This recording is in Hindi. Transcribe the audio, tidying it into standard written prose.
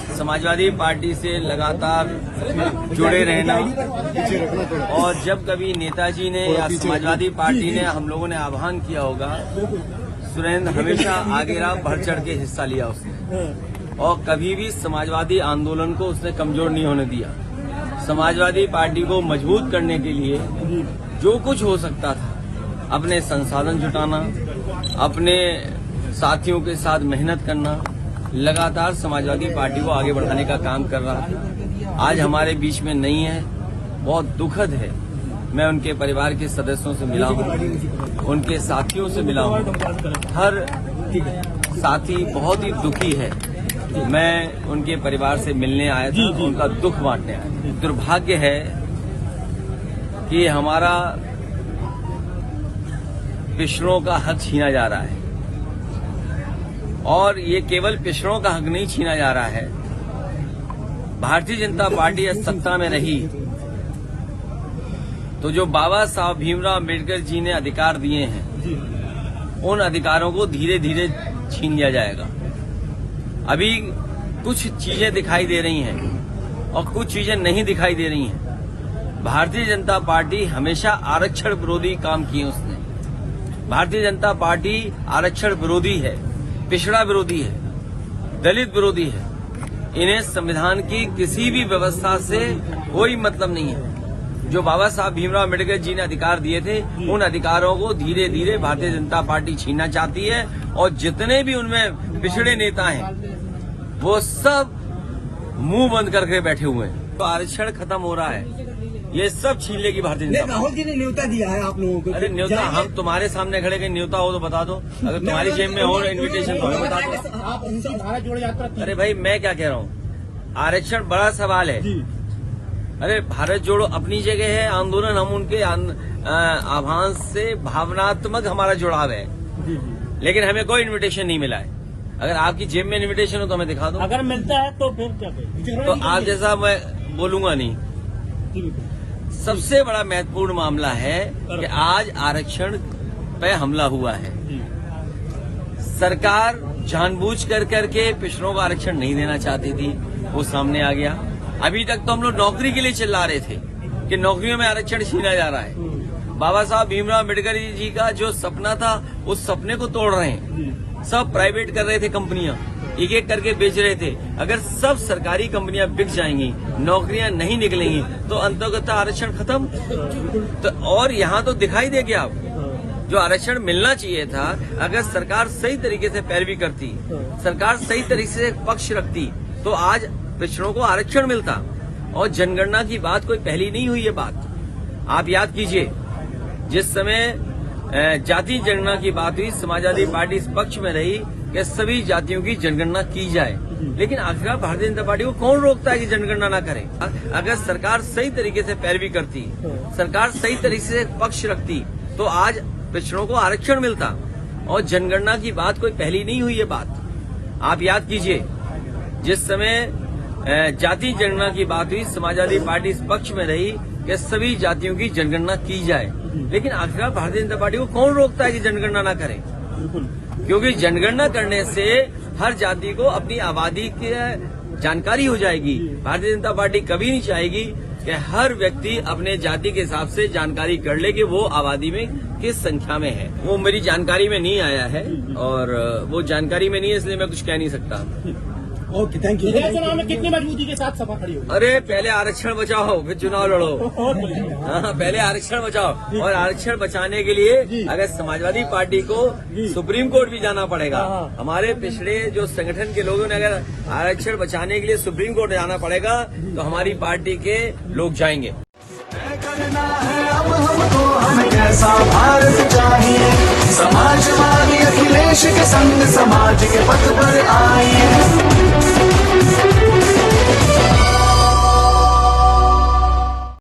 समाजवादी पार्टी से लगातार जुड़े रहना और जब कभी नेताजी ने या समाजवादी पार्टी ने हम लोगों ने आह्वान किया होगा, सुरेंद्र हमेशा आगे रहा, बढ़ चढ़ के हिस्सा लिया उसने और कभी भी समाजवादी आंदोलन को उसने कमजोर नहीं होने दिया। समाजवादी पार्टी को मजबूत करने के लिए जो कुछ हो सकता था, अपने संसाधन जुटाना, अपने साथियों के साथ मेहनत करना, लगातार समाजवादी पार्टी को आगे बढ़ाने का काम कर रहा है। आज हमारे बीच में नहीं है, बहुत दुखद है। मैं उनके परिवार के सदस्यों से मिला हूं, उनके साथियों से मिला हूं। हर साथी बहुत ही दुखी है। मैं उनके परिवार से मिलने आया था, उनका दुख बांटने आया था। दुर्भाग्य है कि हमारा पिछड़ों का हक छीना जा रहा है और ये केवल पिछड़ों का हक नहीं छीना जा रहा है। भारतीय जनता पार्टी आज सत्ता में रही तो जो बाबा साहब भीमराव अम्बेडकर जी ने अधिकार दिए हैं, उन अधिकारों को धीरे धीरे छीन लिया जाएगा। अभी कुछ चीजें दिखाई दे रही हैं और कुछ चीजें नहीं दिखाई दे रही हैं। भारतीय जनता पार्टी हमेशा आरक्षण विरोधी काम किए उसने। भारतीय जनता पार्टी आरक्षण विरोधी है, पिछड़ा विरोधी है, दलित विरोधी है। इन्हें संविधान की किसी भी व्यवस्था से कोई मतलब नहीं है। जो बाबा साहब भीमराव अम्बेडकर जी ने अधिकार दिए थे, उन अधिकारों को धीरे धीरे भारतीय जनता पार्टी छीनना चाहती है और जितने भी उनमें पिछड़े नेता हैं वो सब मुंह बंद करके बैठे हुए हैं। तो आरक्षण खत्म हो रहा है, ये सब छीन लेगी भारतीय जनता पार्टी। राहुल जी ने न्योता दिया है आप लोगों को। अरे न्योता हम तुम्हारे सामने खड़े, कहीं न्योता हो तो बता दो। अगर तुम्हारी जेब में हो इन्विटेशन तो हमें बता दो। आप उनसे भारत जोड़ो यात्रा की। अरे भाई मैं क्या कह रहा हूँ, आरक्षण बड़ा सवाल है। अरे भारत जोड़ो अपनी जगह है, आंदोलन हम उनके आह्वान से भावनात्मक हमारा जुड़ाव है, लेकिन हमें कोई इन्विटेशन नहीं मिला है। अगर आपकी जेब में इन्विटेशन हो तो हमें दिखा दो। अगर मिलता है तो फिर क्या करें? तो आप जैसा मैं बोलूंगा नहीं। सबसे बड़ा महत्वपूर्ण मामला है कि आज आरक्षण पे हमला हुआ है। सरकार जानबूझ करके पिछड़ों को आरक्षण नहीं देना चाहती थी, वो सामने आ गया। अभी तक तो हम लोग नौकरी के लिए चिल्ला रहे थे कि नौकरियों में आरक्षण छीना जा रहा है। बाबा साहब भीमराव अम्बेडकर जी का जो सपना था, उस सपने को तोड़ रहे हैं। सब प्राइवेट कर रहे थे, कंपनियां एक एक करके बेच रहे थे। अगर सब सरकारी कंपनियां बिक जाएंगी, नौकरियां नहीं निकलेंगी तो अंतर्गत आरक्षण खत्म। तो और यहाँ तो दिखाई देगी आप, जो आरक्षण मिलना चाहिए था, अगर सरकार सही तरीके से पैरवी करती, सरकार सही तरीके से पक्ष रखती, तो आज पिछड़ों को आरक्षण मिलता। और जनगणना की बात कोई पहली नहीं हुई। ये बात आप याद कीजिए, जिस समय जाति जनगणना की बात हुई, समाजवादी पार्टी इस पक्ष में रही कि सभी जातियों की जनगणना की जाए, लेकिन आखिरकार भारतीय जनता पार्टी को कौन रोकता है कि जनगणना ना करे? अगर सरकार सही तरीके से पैरवी करती, सरकार सही तरीके से पक्ष रखती, तो आज पिछड़ों को आरक्षण मिलता। और जनगणना की बात कोई पहली नहीं हुई। ये बात आप याद कीजिए, जिस समय जाति जनगणना की बात हुई, समाजवादी पार्टी इस पक्ष में रही कि सभी जातियों की जनगणना की जाए, लेकिन आखिरकार भारतीय जनता पार्टी को कौन रोकता है कि जनगणना ना करे? क्योंकि जनगणना करने से हर जाति को अपनी आबादी की जानकारी हो जाएगी। भारतीय जनता पार्टी कभी नहीं चाहेगी कि हर व्यक्ति अपने जाति के हिसाब से जानकारी कर ले कि वो आबादी में किस संख्या में है। वो मेरी जानकारी में नहीं आया है और वो जानकारी में नहीं है, इसलिए मैं कुछ कह नहीं सकता। Okay, thank you. चुनाव में कितनी मजबूती के साथ सभा खड़ी होगी? अरे पहले आरक्षण बचाओ, फिर चुनाव लड़ो। हाँ, पहले आरक्षण बचाओ। और आरक्षण बचाने के लिए अगर समाजवादी पार्टी को सुप्रीम कोर्ट भी जाना पड़ेगा, हमारे पिछड़े जो संगठन के लोगों ने अगर आरक्षण बचाने के लिए सुप्रीम कोर्ट जाना पड़ेगा, तो हमारी पार्टी के लोग जाएंगे। करना है अब हमको, हमें कैसा भारत चाहिए? समाजवादी अखिलेश के संग समाज के पथ पर आइए।